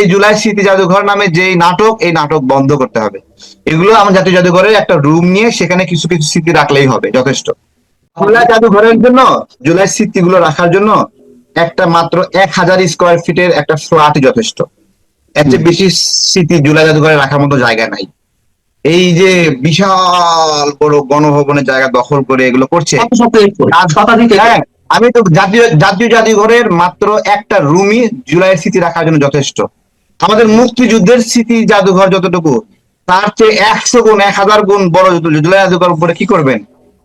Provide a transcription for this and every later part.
এই জুলাই স্মৃতি জাদুঘর নামে যে নাটক, এই নাটক বন্ধ করতে হবে। এগুলো আমার জাতীয় জাদুঘরের একটা রুম নিয়ে সেখানে কিছু কিছু স্মৃতি রাখলেই হবে, যথেষ্ট। জুলাই জাদুঘরের জন্য, জুলাই স্মৃতিগুলো রাখার জন্য একটা মাত্র 1000 স্কোয়ার ফিটের একটা ফ্ল্যাটই যথেষ্ট। এর চেয়ে বেশি স্মৃতি জুলাই জাদুঘরে রাখার মতো জায়গা নাই। এই যে বিশাল বড় গণভবনের জায়গা দখল করে এগুলো করছে। হ্যাঁ, আমি তো জাতীয় জাতীয় জাদুঘরের মাত্র একটা রুমই জুলাইয়ের স্মৃতি রাখার জন্য যথেষ্ট। আমাদের মুক্তিযুদ্ধের স্মৃতি জাদুঘর যতটুকু, তার চেয়ে 100 গুণ 1000 গুণ বড় জুলাই জাদুঘর উপরে কি করবেন?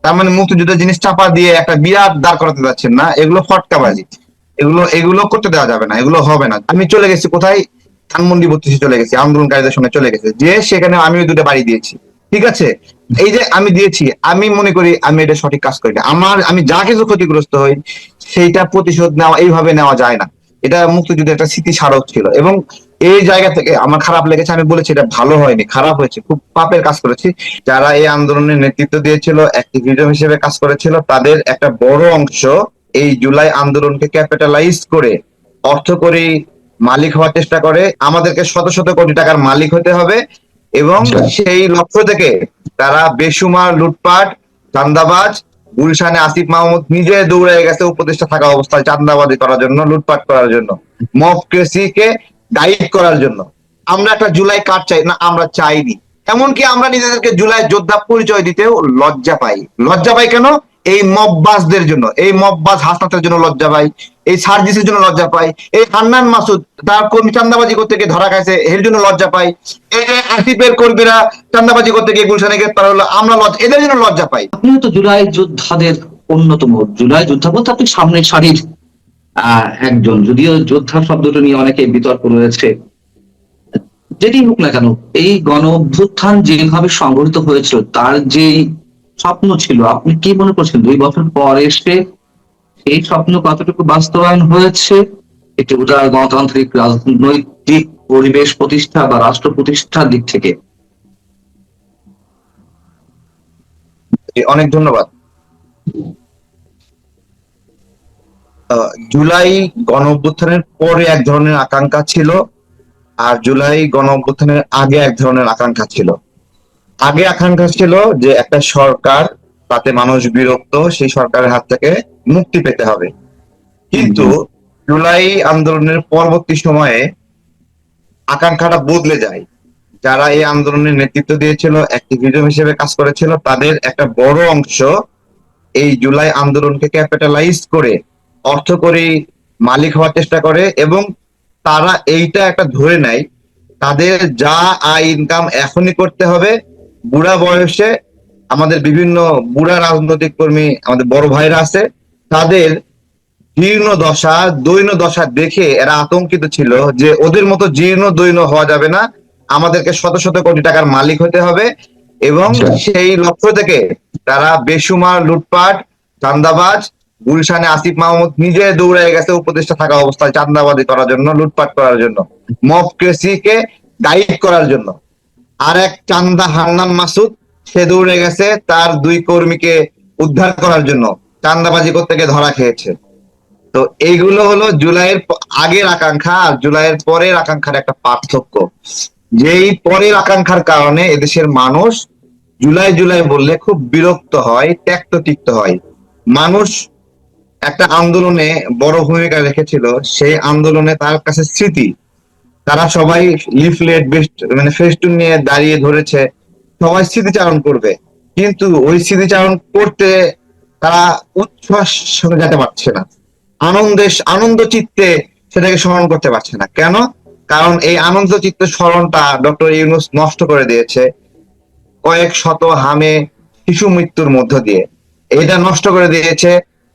তার মানে মুক্তিযুদ্ধের জিনিস চাপা দিয়ে একটা বিরাট দাঁড় করাতে যাচ্ছেন না, এগুলো ফটকাবাজি। এগুলো এগুলো করতে দেওয়া যাবে না, এগুলো হবে না। আমি চলে গেছি কোথায়, ধানমন্ডি 32 চলে গেছি, আন্দোলনকারীদের সঙ্গে চলে গেছে, যে সেখানে আমিও দুটো বাড়ি দিয়েছি। ঠিক আছে, এই যে আমি দিয়েছি, আমি মনে করি আমি এটা সঠিক কাজ করি না। আমি যা কিছু ক্ষতিগ্রস্ত হই সেইটা প্রতিশোধ নেওয়া এইভাবে নেওয়া যায় না। এটা মুক্তিযুদ্ধের একটা স্মৃতি স্মারক ছিল, এবং এই জায়গা থেকে আমার খারাপ লেগেছে। আমি বলেছি এটা ভালো হয়নি, খারাপ হয়েছে, খুব পাপের কাজ করেছি। যারা এই আন্দোলনের নেতৃত্ব দিয়েছিল, অ্যাক্টিভিজম হিসেবে কাজ করেছিল, তাদের একটা বড় অংশ এই জুলাই আন্দোলনকে ক্যাপিটালাইজ করে অর্থকরী মালিক হওয়ার চেষ্টা করে। আমাদেরকে শত শত কোটি টাকার মালিক হতে হবে, এবং সেই লক্ষ্য থেকে তারা বেসুমার লুটপাট, চাঁদাবাজ, গুলশানে আসিফ মাহমুদ নিজে দৌড়ে গেছে উপদেষ্টা থাকা অবস্থায় চাঁদাবাজি করার জন্য, লুটপাট করার জন্য, মবক্রেসিকে গাইড করার জন্য। আমরা একটা জুলাই কার্ড চাই না, আমরা চাইনি। এমনকি আমরা নিজেদেরকে জুলাই যোদ্ধা পরিচয় দিতেও লজ্জা পাই। লজ্জা পাই কেন? এই মববাজদের জন্য, এই মববাজ হাসনাতের জন্য লজ্জা পাই, এই সার্জিসের জন্য লজ্জা পাই, এই হান্নান মাসুদ তার কর্মী চান্দাবাজি করতে গিয়ে ধরা খাইছে এর জন্য লজ্জা পাই, এই যে আসিফের কর্মীরা চান্দাবাজি করতে গিয়ে গুলশানে গ্রেপ্তার হলো, আমরা এদের জন্য লজ্জা পাই। আপনিও তো জুলাই যোদ্ধাদের অন্যতম। জুলাই যোদ্ধা বলতে আপনি সামনের সারির একজন, যদিও যোদ্ধা শব্দটা নিয়ে অনেকে বিতর্ক রয়েছে। যেটি হোক না কেন, এই গণ অভ্যুত্থান যেভাবে সংগঠিত হয়েছিল, তার যে স্বপ্ন ছিল, আপনি কি মনে করছেন 2 বছর পর এসে সেই স্বপ্ন কতটুকু বাস্তবায়ন হয়েছে? একটি উদার গণতান্ত্রিক রাজনৈতিক পরিবেশ প্রতিষ্ঠা বা রাষ্ট্র প্রতিষ্ঠার দিক থেকে। অনেক ধন্যবাদ। জুলাই গণ অভ্যুত্থানের পরে এক ধরনের আকাঙ্ক্ষা ছিল, আর জুলাই গণ অভ্যুত্থানের আগে এক ধরনের আকাঙ্ক্ষা ছিল। আগে আকাঙ্ক্ষা ছিল যে একটা সরকার, তাতে মানুষ বিরক্ত, সেই সরকারের হাত থেকে মুক্তি পেতে হবে। কিন্তু জুলাই আন্দোলনের পরবর্তী সময়ে আকাঙ্ক্ষাটা বদলে যায়। যারা এই আন্দোলনের নেতৃত্ব দিয়েছিল, অ্যাক্টিভিজম হিসেবে কাজ করেছিল, তাদের একটা বড় অংশ এই জুলাই আন্দোলনকে ক্যাপিটালাইজ করে অর্থকরী মালিক হওয়ার চেষ্টা করে, এবং তারা এইটা একটা ধরে নেয় তাদের যা আয় ইনকাম এখনই করতে হবে। বুড়া বয়সে আমাদের বিভিন্ন বুড়া রাজনৈতিক কর্মী, আমাদের বড় ভাইরা আছে, তাদের জীর্ণ দশা, দৈন্য দশা দেখে এরা আতঙ্কিত ছিল যে ওদের মতো জীর্ণ দৈন্য হওয়া যাবে না, আমাদেরকে শত শত কোটি টাকার মালিক হতে হবে। এবং সেই লক্ষ্য থেকে তারা বেসুমার লুটপাট, চাঁদাবাজ, গুলশানে আসিফ মাহমুদ নিজে দৌড়ে গেছে উপদেষ্টা থাকা অবস্থায় চাঁদাবাজি করার জন্য, লুটপাট করার জন্য, মবক্রেসিকে গাইড করার জন্য। আর এক চান্দা হান্নান মাসুদ, সে দৌড়ে গেছে তার 2 কর্মীকে উদ্ধার করার জন্য, চাঁদাবাজি করতে গিয়ে ধরা খেয়েছে। তো এইগুলো হলো জুলাইয়ের আগের আকাঙ্ক্ষা আর জুলাইয়ের পরের আকাঙ্ক্ষার একটা পার্থক্য। যেই পরের আকাঙ্ক্ষার কারণে এদেশের মানুষ জুলাই জুলাই বললে খুব বিরক্ত হয়, ত্যক্ত তিক্ত হয়। মানুষ একটা আন্দোলনে বড় ভূমিকা রেখেছিল, সেই আন্দোলনে তার কাছে স্মৃতি। তারা সবাই লিফলেট, মানে ফেস্টুন নিয়ে দাঁড়িয়ে ধরেছে, সবাই স্মৃতিচারণ করবে, কিন্তু ওই স্মৃতিচারণ করতে তারা উচ্ছ্বাস সঙ্গে যেতে পারছে না, আনন্দ চিত্তে সেটাকে স্মরণ করতে পারছে না। কেন? কারণ এই আনন্দ চিত্ত স্মরণটা ডক্টর ইউনূস নষ্ট করে দিয়েছে কয়েক শত হামে শিশু মৃত্যুর মধ্য দিয়ে। এটা নষ্ট করে দিয়েছে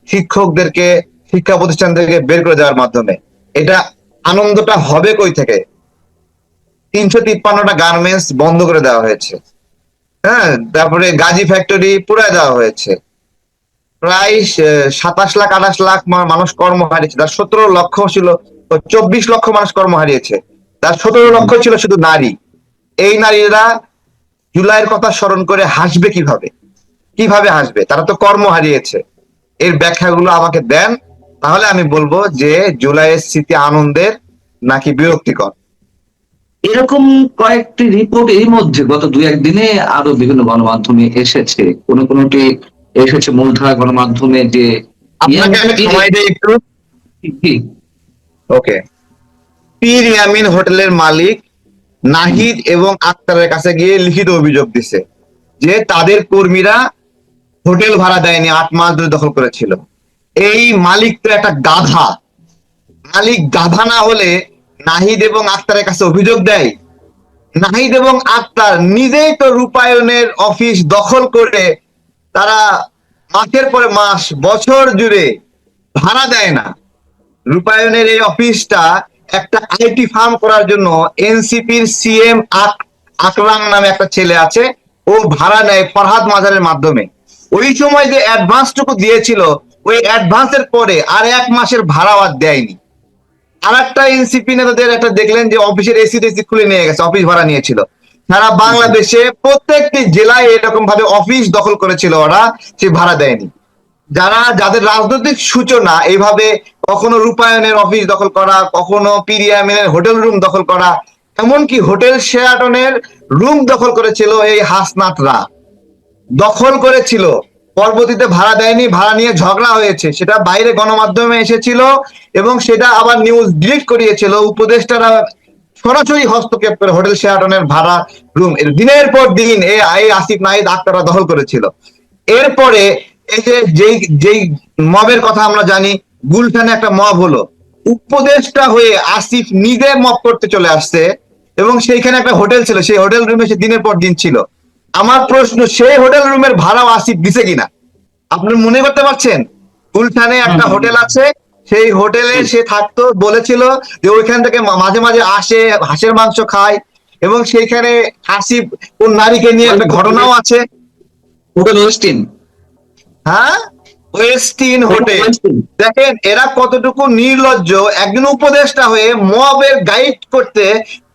শিক্ষকদেরকে, শিক্ষা প্রতিষ্ঠানদেরকে বের করে দেওয়ার মাধ্যমে। এটা আনন্দটা হবে কই থেকে? 353টা গার্মেন্টস বন্ধ করে দেওয়া হয়েছে, হ্যাঁ, তারপরে গাজী ফ্যাক্টরি পুরাই দেওয়া হয়েছে, প্রায় 27 লাখ 28 লাখ মানুষ কর্ম হারিয়েছে। তার 17 লক্ষ ছিল, 24 লক্ষ মানুষ কর্ম হারিয়েছে, তার 17 লক্ষ ছিল শুধু নারী। এই নারীরা জুলাইয়ের কথা স্মরণ করে হাসবে কিভাবে? কিভাবে হাসবে? তারা তো কর্ম হারিয়েছে। এর ব্যাখ্যাগুলো আমাকে দেন, তাহলে আমি বলবো যে জুলাইয়ের স্মৃতি আনন্দের নাকি বিরক্তিকর। এরকম কয়েকটি রিপোর্ট এই মধ্যে গত দুই একদিনে আরো বিভিন্ন গণমাধ্যমে এসেছে, কোনটি এসেছে মূলধারা গণমাধ্যমে, যে আপনাকে আমি সময় দিই একটু। কি ওকে। পীর ইয়ামিন হোটেলের মালিক নাহিদ এবং আক্তারের কাছে গিয়ে লিখিত অভিযোগ দিছে যে তাদের কর্মীরা হোটেল ভাড়া দেয়নি, 8 মাস ধরে দখল করেছিল। এই মালিক তো একটা গাধা। মালিক গাধা না হলে নাহিদ এবং আক্তারের কাছে অভিযোগ দেয়? নাহিদ এবং আক্তার নিজেই তো রূপায়ণের অফিস দখল করে তারা মাসের পরে মাস, বছর জুড়ে ভাড়া দেয় না। রূপায়ণের এই অফিসটা একটা আইটি ফার্ম করার জন্য এনসিপির সিএম আকরাম নামে একটা ছেলে আছে, ও ভাড়া নেয় ফরহাদ মাজারের মাধ্যমে। ওই সময় যে অ্যাডভান্সটুকু দিয়েছিল, ওই অ্যাডভান্সের পরে আর 1 মাসের ভাড়াও আর দেয়নি। আর একটা এনসিপি নেতাদের একটা দেখলেন যে অফিসের এসি টেসি খুলে নিয়ে গেছে, অফিস ভাড়া নিয়েছিল। সারা বাংলাদেশে প্রত্যেকটি জেলায় এরকম ভাবে অফিস দখল করেছিল ওরা, সে ভাড়া দেয়নি। যাদের রাজনৈতিক সূচনা এইভাবে কখনো রূপায়ণের অফিস দখল করা, কখনো পিরিয়ামিনের হোটেল রুম দখল করা, এমনকি হোটেল শেরাটনের রুম দখল করেছিল এই হাসনাতরা, দখল করেছিল। পরবর্তীতে ভাড়া দেয়নি, ভাড়া নিয়ে ঝগড়া হয়েছে, সেটা বাইরে গণমাধ্যমে এসেছিল এবং সেটা আবার নিউজ ডিলিট করিয়েছিল উপদেষ্টারা সরাসরি হস্তক্ষেপ করে হোটেল শেরাটনের ভাড়া রুম দিনের পর দিন এই আসিফ নাহিদ আক্তাররা দখল করেছিল। এরপরে এই যে যেই মবের কথা আমরা জানি, গুলশানে একটা মব হলো, উপদেষ্টা হয়ে আসিফ নিজে মব করতে চলে আসছে এবং সেইখানে একটা হোটেল ছিল, সেই হোটেল রুমে সে দিনের পর দিন ছিল। আমার প্রশ্ন, সেই হোটেল রুমের ভাড়াও আসিফ দিছে কিনা আপনি মনে করতে পারছেন? গুলশানে একটা হোটেল আছে, সেই হোটেলে সে থাকতো, বলেছিল যে ওইখান থেকে মাঝে মাঝে আসে, হাঁসের মাংস খায়, এবং সেইখানে আসিফ কোন নারীকে নিয়ে একটা ঘটনাও আছে। হোটেল ওয়েস্টিন। হ্যাঁ, ওয়েস্টিন হোটেল। ওয়েস্টিন। দেখেন এরা কতটুকু নির্লজ্জ, একজন উপদেষ্টা হয়ে মবের গাইড করতে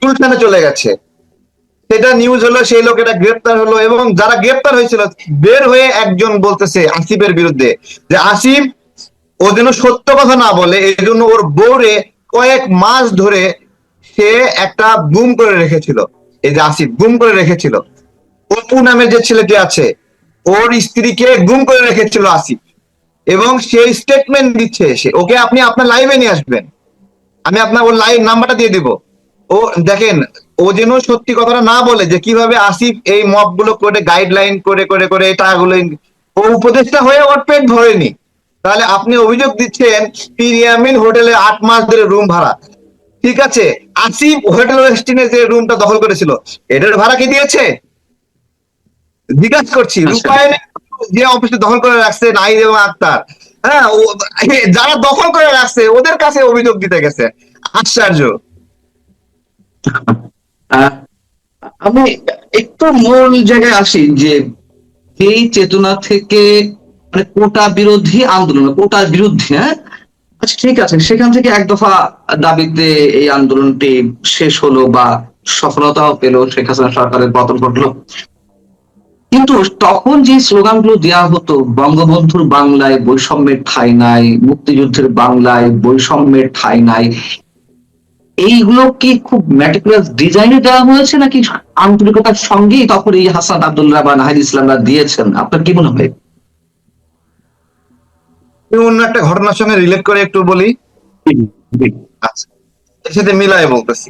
গুলশানে চলে গেছে। সেটা নিউজ হলো, সেই লোকেরা গ্রেপ্তার হলো, এবং যারা গ্রেপ্তার হয়েছিল বের হয়ে একজন বলতেছে আসিফের বিরুদ্ধে যে আসিফ ও যেন সত্য কথা না বলে, এই জন্য ওর বউরে কয়েক মাস ধরে সে একটা গুম করে রেখেছিল। এই যে আসিফ গুম করে রেখেছিল, অপু নামের যে ছেলেটি আছে, ওর স্ত্রীকে গুম করে রেখেছিল আসিফ, এবং সেই স্টেটমেন্ট দিচ্ছে সে। ওকে আপনি আপনার লাইভে নিয়ে আসবেন, আমি আপনার ওর লাইভ নাম্বারটা দিয়ে দিব। ও দেখেন, ও যেন সত্যি কথাটা না বলে যে কিভাবে আসিফ এই মব গুলো করে গাইডলাইন করে করে করে এই টাকাগুলো ও উপদেষ্টা হয়ে ওর পেট ভরেনি। তাহলে আপনি অভিযোগ দিচ্ছেন পিরিয়ামিন হোটেলে 8 মাস ধরে রুম ভাড়া, ঠিক আছে, আসিফ হোটেল ওয়েস্টিনে যে রুমটা দখল করেছিল এটার ভাড়া কি দিয়েছে? জিজ্ঞাসা করছি। রূপায়ণে যে অফিসটা দখল করে রাখছে নাহিদ এবং আক্তার, হ্যাঁ, যারা দখল করে রাখছে ওদের কাছে অভিযোগ দিতে গেছে। আশ্চর্য। আহ, আমি একটু মূল জায়গায় আসি, যে এই চেতনা থেকে, মানে কোটা বিরোধী আন্দোলন, কোটার বিরুদ্ধে, হ্যাঁ, আচ্ছা ঠিক আছে, সেখান থেকে এক দফা দাবিতে এই আন্দোলনটি শেষ হলো বা সফলতাও পেল, শেখ হাসিনা সরকারের পতন ঘটলো। কিন্তু তখন যে স্লোগানগুলো দেওয়া হতো, বঙ্গবন্ধুর বাংলায় বৈষম্যের ঠাঁই নাই, মুক্তিযুদ্ধের বাংলায় বৈষম্যের ঠাঁই নাই, এইগুলো কি খুব ম্যাটিকুলাস ডিজাইনে দেওয়া হয়েছে, নাকি আন্তরিকতার সঙ্গেই তখন এই হাসান আব্দুল্লাহ বা নাহিদ ইসলামরা দিয়েছেন? আপনার কি মনে হয়? আমি অন্য একটা ঘটনার সঙ্গে রিলেট করে একটু বলি। আচ্ছা, এর সাথে মিলায় বলতেছি।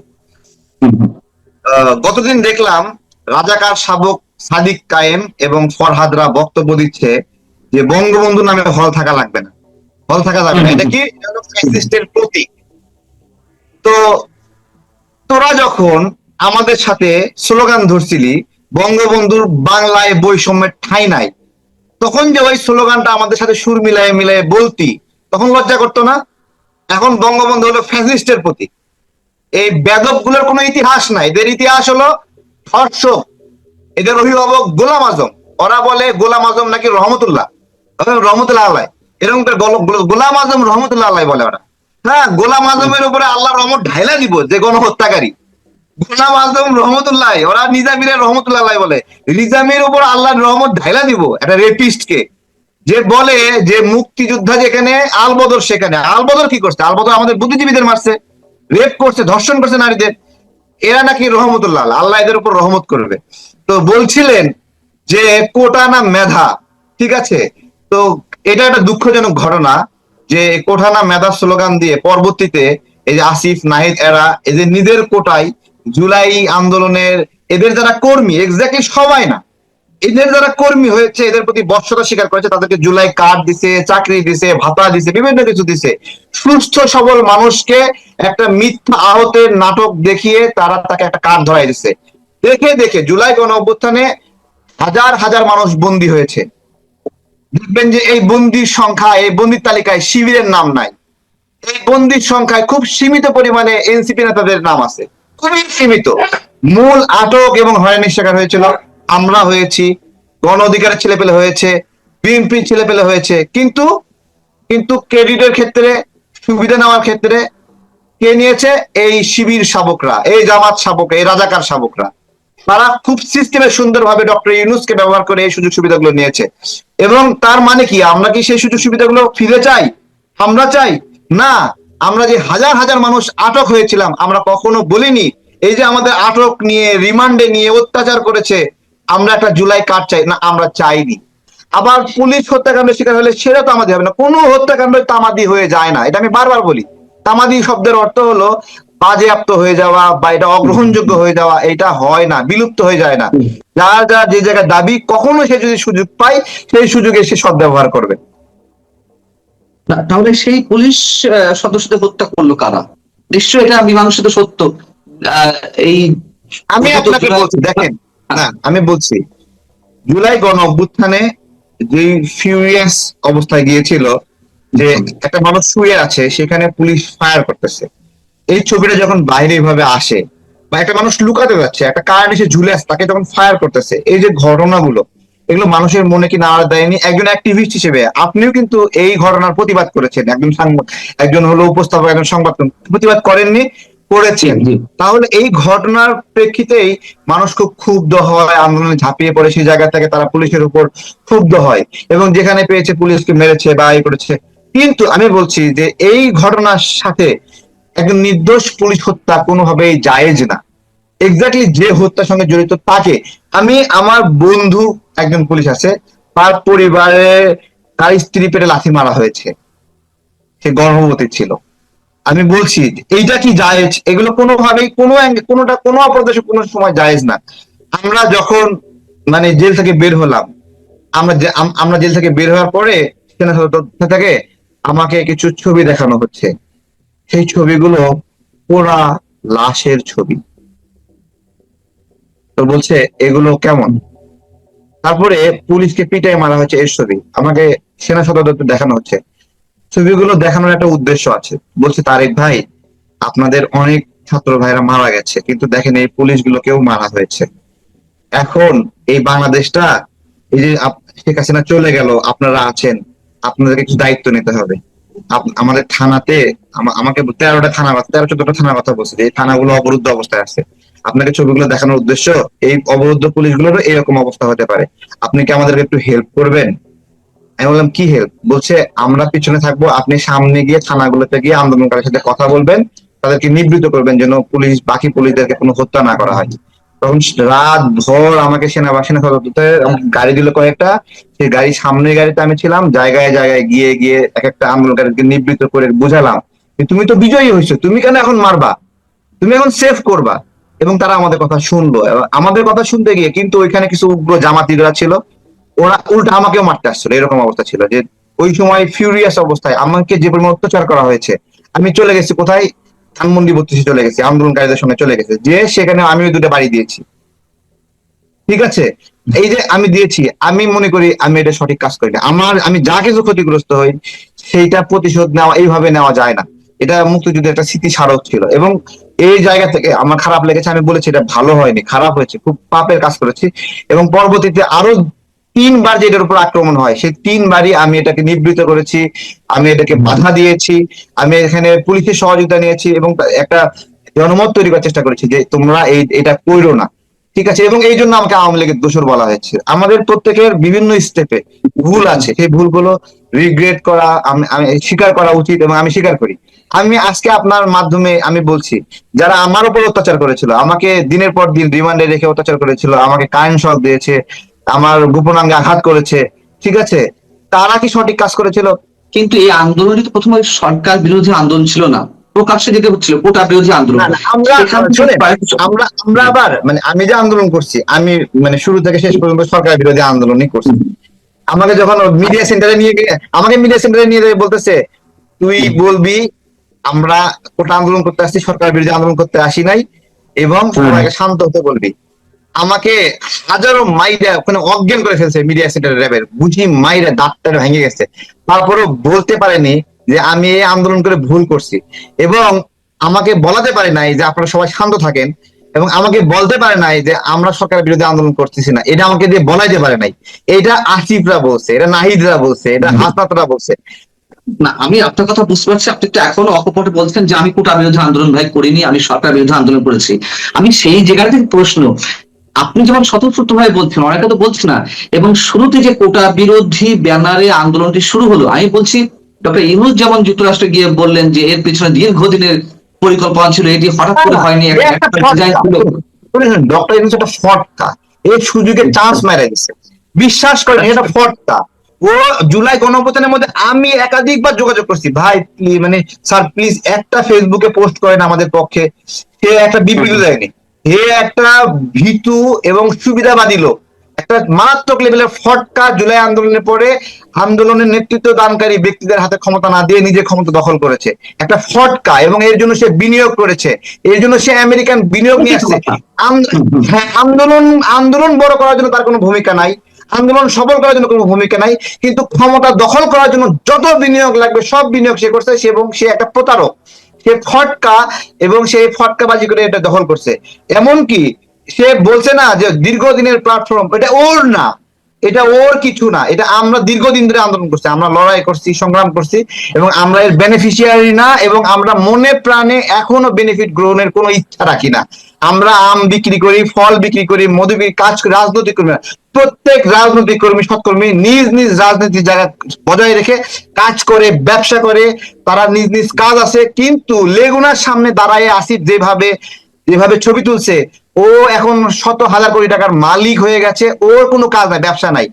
গতদিন দেখলাম রাজাকার শাবক সাদিক কায়েম এবং ফরহাদরা বক্তব্য দিচ্ছে যে বঙ্গবন্ধু নামে হল থাকা লাগবে না, হল থাকা যাবে না, এটা কি ফ্যাসিস্টের প্রতীক। তো তোরা যখন আমাদের সাথে স্লোগান ধরছিলি বঙ্গবন্ধুর বাংলায় বৈষম্যের ঠাঁই নাই, তখন যে ওই স্লোগানটা আমাদের সাথে সুর মিলায়ে মিলায়ে বলতি, তখন লজ্জা করতো না? এখন বঙ্গবন্ধু হলো ফ্যাসিস্টের প্রতীক। এই বেদব গুলোর কোনো ইতিহাস নাই, এদের ইতিহাস হলো ধর্ষক। এদের অভিভাবক গোলাম আজম, ওরা বলে গোলাম আজম নাকি রহমতুল্লাহ, রহমতুল্লাহ আল্লাহ, এরকম করে গোলাম আজম রহমতুল্লাহ আল্লাহ বলে ওরা। হ্যাঁ, গোলাম আজমের উপরে আল্লাহ রহমত ঢাইলা দিব, যে গণহত্যাকারী গোলাম আজম রহমতুল্লাহ, ওরা নিজামিরের রহমতুল্লাহ বলে, নিজামির উপর আল্লাহর রহমত ঢাইলা দিব একটা রেপিস্ট কে, যে বলে যে মুক্তিযোদ্ধা যেখানে আলবদর সেখানে। আলবদর কি করছে? আলবদর আমাদের বুদ্ধিজীবীদের মারছে, রেপ করছে, ধর্ষণ করছে নারীদের। এরা নাকি রহমতুল্লাহ, আল্লাহ এদের উপর রহমত করবে। তো বলছিলেন যে কোটা না মেধা, ঠিক আছে। তো এটা একটা দুঃখজনক ঘটনা যে কোটা না মেধা স্লোগান দিয়ে পরবর্তীতে এই যে আসিফ নাহিদ এরা এদের নিজের কোটায় জুলাই আন্দোলনের এদের যারা কর্মী, এক্স্যাক্টলি সবাই না, এদের যারা কর্মী হয়েছে, এদের প্রতি বর্ষতা স্বীকার করেছে, তাদেরকে জুলাই কার্ড দিছে, চাকরি দিছে, ভাতা দিছে, বিভিন্ন কিছু দিছে। সুস্থ সবল মানুষকে একটা মিথ্যা আহতের নাটক দেখিয়ে তারা তাকে একটা কার্ড ধরাই দিছে। দেখে দেখে জুলাই গণ অভ্যুত্থানে হাজার হাজার মানুষ বন্দী হয়েছে। দেখবেন যে এই বন্দির সংখ্যা, এই বন্দির তালিকায় শিবিরের নাম নাই। এই বন্দির সংখ্যায় খুব সীমিত পরিমাণে এনসিপি নেতাদের নাম আছে, খুবই সীমিত। মূল আটক এবং হয়রানির শিকার হয়েছিল আমরা হয়েছি, গণ অধিকারের ছেলেপেলে হয়েছে, বিএনপির ছেলেপেলে হয়েছে। কিন্তু কিন্তু ক্রেডিটের ক্ষেত্রে, সুবিধা নেওয়ার ক্ষেত্রে কে নিয়েছে? এই শিবির শাবকরা, এই জামাত শাবকরা, এই রাজাকার শাবকরা। তারা খুব সিস্টেমে সুন্দরভাবে ডক্টর ইউনূসকে ব্যবহার করে এই সুযোগ সুবিধাগুলো নিয়েছে। এবং তার মানে কি, আমরা কি সেই সুযোগ সুবিধাগুলো ফিরে চাই? আমরা চাই না। আমরা যে হাজার হাজার মানুষ আটক হয়েছিলাম, আমরা কখনো বলিনি এই যে আমাদের আটক নিয়ে, রিমান্ডে নিয়ে অত্যাচার করেছে, আমরা একটা জুলাই কার্ড চাই না, আমরা চাইনি। আবার পুলিশ হত্যাকাণ্ডের শিকার হলে সেটা তামাদি হবে না, কোনো হত্যাকাণ্ড তামাদি হয়ে যায় না, এটা আমি বারবার বলি। তামাদি শব্দের অর্থ হলো বাজেয়াপ্ত হয়ে যাওয়া বা এটা অগ্রহণযোগ্য হয়ে যাওয়া, এটা হয় না, বিলুপ্ত হয়ে যায় না। যার যার যে জায়গায় দাবি, কখনো সে যদি সুযোগ পায় সেই সুযোগে সে সদ্ব্যবহার করবে। তাহলে সেই পুলিশ সদস্যদের হত্যা করলো কারা? নিশ্চয়ই এটা মীমাংসিত সত্য। আহ, এই আমি কথিত আপনাকে জুলাই- বলছি, দেখেন, না আমি বলছি, জুলাই গণ অভ্যুত্থানে যে ফিউরিয়াস অবস্থায় গিয়েছিল, যে একটা মানুষ শুয়ে আছে সেখানে পুলিশ ফায়ার করতেছে, এই ছবিটা যখন বাইরে এইভাবে আসে, বা একটা মানুষ লুকাতে যাচ্ছে, একটা কার এসে ঝুলে আছে, তাকে যখন ফায়ার করতেছে, এই যে ঘটনাগুলো, এগুলো মানুষের মনে কি নাড়া দেয়নি? একজন অ্যাক্টিভিস্ট হিসেবে আপনিও কিন্তু এই ঘটনার প্রতিবাদ করেছেন, একজন হলো উপস্থাপক, একজন সংবাদ প্রতিবাদ করেননি? করেছেন। জি। তাহলে এই ঘটনার প্রেক্ষিতেই মানুষ খুব ক্ষুব্ধ হয়, আন্দোলনে ঝাঁপিয়ে পড়ে, সেই জায়গা থেকে তারা পুলিশের উপর ক্ষুব্ধ হয় এবং যেখানে পেয়েছে পুলিশকে মেরেছে বা এই করেছে। কিন্তু আমি বলছি যে এই ঘটনার সাথে একজন নির্দোষ পুলিশ হত্যা কোনোভাবেই জায়েজ না। এক্স্যাক্টলি যে হত্যার সঙ্গে জড়িত তাকে, আমি আমার বন্ধু একজন পুলিশ আছে, তার পরিবারে তার স্ত্রী পেটে লাথি মারা হয়েছে, সে গর্ভবতী ছিল। আমি বলছি এইটা কি জায়েজ? এগুলো কোনোভাবেই কোনোটা কোনো অপরাধে কোনো সময় জায়েজ না। আমরা যখন মানে জেল থেকে বের হলাম, আমরা জেল থেকে বের হওয়ার পরে সেনা সদস্য থেকে আমাকে কিছু ছবি দেখানো হচ্ছে, সেই ছবিগুলো পোড়া লাশের ছবি। তো বলছে এগুলো কেমন? তারপরে পুলিশকে পিটাই মারা হয়েছে এর ছবি আমাকে সেনা সদর দপ্তর দেখানো হচ্ছে। ছবিগুলো দেখানোর একটা উদ্দেশ্য আছে। বলছে তারেক ভাই, আপনাদের অনেক ছাত্র ভাইরা মারা গেছে, কিন্তু দেখেন এই পুলিশগুলোকেও মারা হয়েছে। এখন এই বাংলাদেশটা, এই যে শেখ হাসিনা চলে গেল, আপনারা আছেন, আপনাদেরকে কিছু দায়িত্ব নিতে হবে। আমাদের থানাতে আমাকে 13টা থানা, 13-14টা থানার কথা বলছে, যে এই থানাগুলো অবরুদ্ধ অবস্থায় আছে। আপনাকে ছবিগুলো দেখানোর উদ্দেশ্য, এই অবরুদ্ধ পুলিশগুলোরও এরকম অবস্থা হতে পারে, আপনি কি আমাদেরকে একটু হেল্প করবেন? আমি বললাম কি হেল্প? বলছে আমরা পিছনে থাকবো, আপনি সামনে গিয়ে থানাগুলোতে গিয়ে আন্দোলনকারীর সাথে কথা বলবেন, তাদেরকে নিবৃত্ত করবেন যেন বাকি পুলিশদেরকে কোনো হত্যা না করা হয়। তখন রাত ভর আমাকে সেনা সদস্যতে গাড়ি দিল কয়েকটা, সেই গাড়ি, সামনের গাড়িতে আমি ছিলাম, জায়গায় জায়গায় গিয়ে গিয়ে এক একটা আন্দোলনকারীকে নিবৃত্ত করে বুঝালাম যে তুমি তো বিজয়ী হয়েছো, তুমি কেন এখন মারবা, তুমি এখন সেভ করবা। এবং তারা আমাদের কথা শুনলো, এবং আমাদের কথা শুনতে গিয়ে কিন্তু ওইখানে কিছু উগ্র জামাতিরা ছিল, ওরা উল্টা আমাকেও মারতে আসছিল। এরকম অবস্থা ছিল যে ওই সময় ফিউরিয়াস অবস্থায় আমাকে যে পরিমাণ অত্যাচার করা হয়েছে, আমি চলে গেছি কোথায়, ধানমন্ডি 32 চলে গেছি, আন্দোলনকারীদের সঙ্গে চলে গেছে, যে সেখানে আমিও দুটো বাড়ি দিয়েছি। ঠিক আছে, এই যে আমি দিয়েছি, আমি মনে করি আমি এটা সঠিক কাজ করি না। আমি যা কিছু ক্ষতিগ্রস্ত হই সেইটা প্রতিশোধ নেওয়া এইভাবে নেওয়া যায় না। এটা মুক্তিযুদ্ধের একটা স্মৃতি স্মারক ছিল, এবং এই জায়গা থেকে আমার খারাপ লেগেছে। আমি বলেছি এটা ভালো হয়নি, খারাপ হয়েছে, খুব পাপের কাজ করেছি। এবং পরবর্তীতে আরো 3বার যে এটার উপর আক্রমণ হয়, সেই 3বারই আমি এটাকে নিবৃত্ত করেছি, আমি এটাকে বাধা দিয়েছি, আমি এখানে পুলিশের সহযোগিতা নিয়েছি এবং একটা জনমত তৈরি করার চেষ্টা করেছি যে তোমরা এটা কইরো না। ঠিক আছে, এবং এই জন্য আমাকে আওয়ামী লীগের দোষর বলা হয়েছে। আমাদের প্রত্যেকের বিভিন্ন স্টেপে ভুল আছে, সেই ভুলগুলো রিগ্রেট করা, আমি স্বীকার করা উচিত, এবং আমি স্বীকার করি। আমি আজকে আপনার মাধ্যমে আমি বলছি, যারা আমার উপর অত্যাচার করেছিল, আমাকে দিনের পর দিন রিমান্ডে রেখে অত্যাচার করেছিল, আমাকে কারেন্ট শক দিয়েছে, আমার গোপনাঙ্গে আঘাত করেছে, ঠিক আছে, তারা কি সঠিক কাজ করেছিল? কিন্তু এই আন্দোলনটি তো প্রথমে সরকার বিরোধী আন্দোলন ছিল না, প্রকাশ্যে যেতে হচ্ছিল কোটা বিরোধী আন্দোলন। না না, আমরা সেখান থেকে শোনেন, কয়েক- আমরা আবার মানে আমি যে আন্দোলন করছি, আমি মানে শুরু থেকে শেষ পর্যন্ত সরকার বিরোধী আন্দোলনই করছি। আমাকে যখন মিডিয়া সেন্টারে নিয়ে গিয়ে, আমাকে মিডিয়া সেন্টারে নিয়ে যেয়ে বলতেছে, তুই বলবি আমরা কোটা আন্দোলন করতে আসছি, সরকার বিরোধী আন্দোলন করতে আসি নাই, এবং সবাইকে শান্ত হতে বলবি। আমাকে হাজারো মাইরা ওখানে অজ্ঞান করে ফেলছে মিডিয়া সেন্টার র্যাবের, বুঝি মাইরা দাঁতটা ভেঙে গেছে, তারপরেও বলতে পারেনি যে আমি এই আন্দোলন করে ভুল করছি। এবং আমাকে বলাতে পারে নাই যে আপনারা সবাই শান্ত থাকেন, এবং আমাকে বলতে পারে নাই যে আমরা সরকারের বিরুদ্ধে আন্দোলন করতেছি না, এটা আমাকে দিয়ে বলাইতে পারে নাই। এটা আসিফরা বলছে, এটা নাহিদরা বলছে, এটা হাসনাতরা বলছে। না, আমি আপনার কথা বুঝতে পারছি, আপনি তো এখনো অকপটে বলছেন যে আমি কোটা বিরোধী আন্দোলন ভাই করিনি, আমি সরকার বিরোধী আন্দোলন করেছি। আমি সেই জায়গা থেকে প্রশ্ন, আপনি যেমন স্বতঃস্ফূর্ত ভাবে বলছেন, অনেকে তো বলছে না, এবং শুরুতে যে কোটা বিরোধী ব্যানারে আন্দোলনটি শুরু হলো, আমি বলছি ডক্টর ইউনূস যেমন যুক্তরাষ্ট্রে গিয়ে বললেন যে এর পিছনে দীর্ঘদিনের পরিকল্পনা ছিল, এটি হঠাৎ করে হয়নি, একটা ডিজাইন ছিল। ডক্টর ইউনূস একটা ফটকা, এই সুযোগে চান্স মেরে গেছে, বিশ্বাস করেন এটা ফটকা। ও জুলাই গণঅভ্যুত্থানের মধ্যে আমি একাধিকবার যোগাযোগ করছি, ভাই মানে স্যার প্লিজ একটা ফেসবুকে পোস্ট করেন আমাদের পক্ষে। সে একটা বিবৃতি দেয়নি, হে একটা ভীতু এবং সুবিধাবাদী লোক, একটা মারাত্মক লেভেলের ফটকা। জুলাই আন্দোলনের পরে আন্দোলনের নেতৃত্ব দানকারী ব্যক্তিদের হাতে ক্ষমতা না দিয়ে নিজে ক্ষমতা দখল করেছে, একটা ফটকা, এবং এর জন্য সে বিনিয়োগ করেছে, এর জন্য সে আমেরিকান বিনিয়োগ নিয়ে আসছে। হ্যাঁ, আন্দোলন আন্দোলন বড় করার জন্য তার কোনো ভূমিকা নাই, আন্দোলন সফল করার জন্য কোনো ভূমিকা নাই, কিন্তু ক্ষমতা দখল করার জন্য যত বিনিয়োগ লাগবে সব বিনিয়োগ সে করছে, এবং সে একটা প্রতারক, সে ফটকা, এবং সে ফটকাবাজি করে এটা দখল করছে। এমনকি সে বলছে না যে দীর্ঘদিনের প্ল্যাটফর্ম, এটা ওর না, এটা ওর কিছু না, এটা আমরা দীর্ঘদিন ধরে আন্দোলন করছি, আমরা লড়াই করছি, সংগ্রাম করছি, এবং আমরা এর বেনিফিশিয়ারি না, এবং আমরা মনে প্রাণে এখনো বেনিফিট গ্রহণের কোনো ইচ্ছা রাখি না। আমরা আম বিক্রি করি, ফল বিক্রি করি, মধু বিক্রি, কাজ করি, রাজনৈতিক কর্মী না। প্রত্যেক রাজনৈতিক কর্মী, সৎকর্মী নিজ নিজ রাজনৈতিক জায়গা বজায় রেখে কাজ করে, ব্যবসা করে, তারা নিজ নিজ কাজ আছে। কিন্তু লেগুনার সামনে দাঁড়ায় আসিফ যেভাবে যেভাবে ছবি তুলছে, ও এখন শত হাজার কোটি টাকার মালিক হয়ে গেছে, ওর কোনো কাজ নাই, ব্যবসা নাই।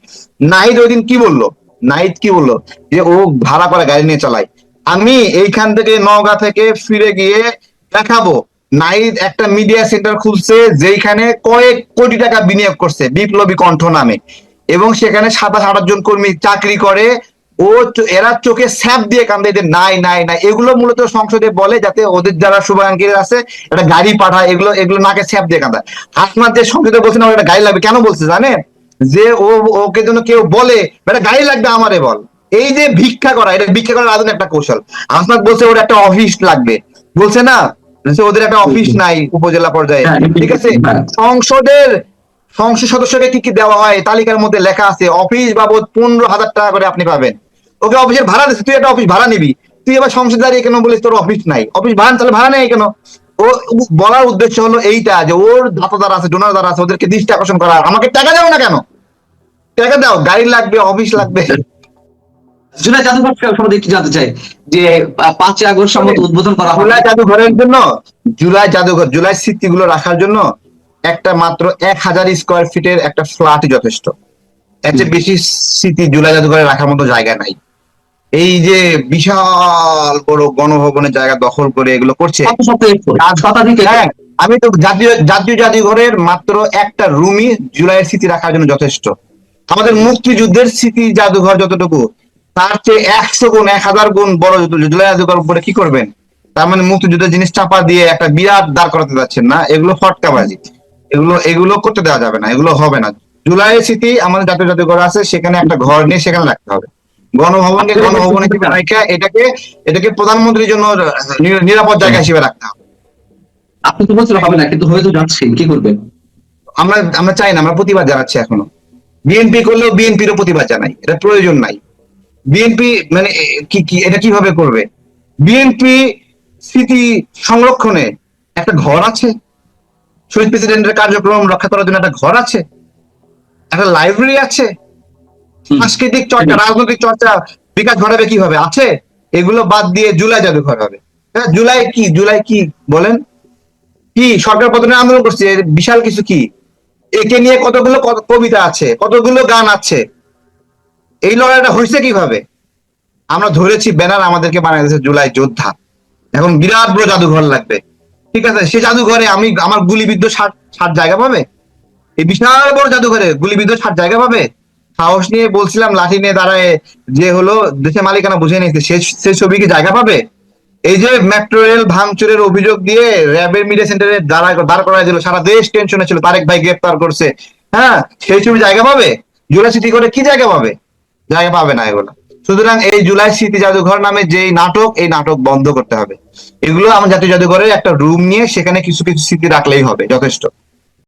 নাহিদ ওই দিন কি বললো, নাহিদ কি বললো, যে ও ভাড়া করে গাড়ি নিয়ে চালায়। আমি এইখান থেকে নওগাঁ থেকে ফিরে গিয়ে দেখাবো, নাহিদ একটা মিডিয়া সেন্টার খুলছে যেখানে কয়েক কোটি টাকা বিনিয়োগ করছে বিপ্লবী কণ্ঠ নামে, এবং সেখানে 27-28 জন কর্মী চাকরি করে। ও এরা চোখে স্যাপ দিয়ে কান্দে যে নাই নাই নাই, এগুলো মূলত সংসদে বলে যাতে ওদের যারা শুভাকাঙ্ক্ষী আছে একটা গাড়ি পাঠায়, এগুলো এগুলো নাকে স্যাপ দিয়ে কান্দায়। আসমার যে সংসদে বলছে না ওর একটা গাড়ি লাগবে, কেন বলছে জানেন? যে ও ওকে যেন কেউ বলে একটা গাড়ি লাগবে আমারে বল। এই যে ভিক্ষা করা, এটা ভিক্ষা করার আধুনিক একটা কৌশল। আসমাত বলছে ওর একটা অফিস লাগবে, বলছে না যে ওদের একটা অফিস নাই উপজেলা পর্যায়ে, ঠিক আছে। সংসদের সংসদ সদস্যকে কি কি দেওয়া হয় তালিকার মধ্যে লেখা আছে, অফিস বাবদ 15,000 টাকা করে আপনি পাবেন। ওকে অফিসের ভাড়া দিচ্ছে, তুই একটা অফিস ভাড়া নিবি, তুই এবার সংসদ দাঁড়িয়ে কেন বলিস তোর অফিস নাই? অফিস ভাড়া তাহলে ভাড়া নেই কেন? ও বলার উদ্দেশ্য হলো এইটা যে ওর দাতাদার আছে, ডোনারদার আছে, ওদেরকে দৃষ্টি আকর্ষণ করা। আমাকে টাকা দাও না কেন? টাকা দাও, গাড়ি লাগবে, অফিস লাগবে। জুলাই জাদুঘর সম্বন্ধে একটু জানতে চাই যে 5ই আগস্ট সম্ভবত উদ্বোধন করা হবে। জুলাই জাদুঘরের জন্য, জুলাই জাদুঘর, জুলাই স্মৃতিগুলো রাখার জন্য একটা মাত্র 1,000 স্কোয়ার ফিটের একটা ফ্ল্যাটই যথেষ্ট। এর চেয়ে বেশি স্মৃতি জুলাই জাদুঘরে রাখার মতো জায়গা নাই। এই যে বিশাল বড় গণভবনের জায়গা দখল করে এগুলো করছে। কত শতাধিক শতাধিক একর? হ্যাঁ, আমি তো জাতীয় জাতীয় জাদুঘরের মাত্র একটা রুমই জুলাইয়ের স্মৃতি রাখার জন্য যথেষ্ট। আমাদের মুক্তিযুদ্ধের স্মৃতি জাদুঘর যতটুকু, তার চেয়ে 100 গুণ 1,000 গুণ বড় জুলাই জাদুঘর উপরে কি করবেন? তার মানে মুক্তিযুদ্ধের জিনিস চাপা দিয়ে একটা বিরাট দাঁড় করাতে যাচ্ছেন না, এগুলো ফটকাবাজি, এগুলো এগুলো করতে দেওয়া যাবে না, এগুলো হবে না। জুলাইয়ের স্মৃতি আমাদের জাতীয় জাদুঘর আছে, সেখানে একটা ঘর নিয়ে সেখানে রাখতে হবে। গণভবনকে গণভবনে এটাকে এটাকে প্রধানমন্ত্রীর জন্য নিরাপদ জায়গা হিসেবে রাখতে হবে। আপনি তো বলছেন হবে না, কিন্তু হয়তো যাচ্ছে, কি করবেন? আমরা আমরা চাই না, আমরা প্রতিবাদ জানাচ্ছি এখনো। বিএনপি করলেও বিএনপিরও প্রতিবাদ জানাই, এটা প্রয়োজন নাই। বিএনপি মানে কি কি এটা কিভাবে করবে? বিএনপি স্মৃতি সংরক্ষণে একটা ঘর আছে, শহীদ প্রেসিডেন্টের কার্যক্রম রক্ষা করার জন্য একটা ঘর আছে, একটা লাইব্রেরি আছে, হুম। সাংস্কৃতিক চর্চা, রাজনৈতিক চর্চা বিকাশ ঘটাবে কিভাবে? আছে। এগুলো বাদ দিয়ে জুলাই জাদুঘর হবে। হ্যাঁ, জুলাই কি? জুলাই কি বলেন? কি সরকার পতনের আন্দোলন করছে, এর বিশাল কিছু কি? একে নিয়ে কতগুলো কবিতা আছে, কতগুলো গান আছে। এই লড়াইটা হয়েছে কিভাবে? আমরা ধরেছি ব্যানার, আমাদেরকে বানাই দিয়েছে জুলাই যোদ্ধা। এখন বিরাট বড় জাদুঘর লাগবে। ঠিক আছে, সে জাদুঘরে আমি আমার গুলিবিদ্ধ ষাট ষাট জায়গা পাবে? এই বিশাল বড় জাদুঘরে গুলিবিদ্ধ ষাট জায়গা পাবে? সাহস নিয়ে বলছিলাম, লাঠি নিয়ে দাঁড়ায় যে হলো দেশে মালিকানা বুঝে নিয়েছে, সে ছবি কি জায়গা পাবে? এই যে মেট্রো রেল ভাঙচুরের অভিযোগ দিয়ে র্যাবের মিডিয়া সেন্টারে দাঁড় করা দিল, সারা দেশ টেনশনে ছিল, তারেক ভাই গ্রেপ্তার করছে। হ্যাঁ, সেই ছবি জায়গা পাবে? জুলাই স্মৃতি করে কি জায়গা পাবে? জায়গা পাবে না এগুলো। সুতরাং এই জুলাই স্মৃতি জাদুঘর নামে যে নাটক, এই নাটক বন্ধ করতে হবে। এগুলো আমার জাতীয় জাদুঘরের একটা রুম নিয়ে সেখানে কিছু কিছু স্মৃতি রাখলেই হবে, যথেষ্ট।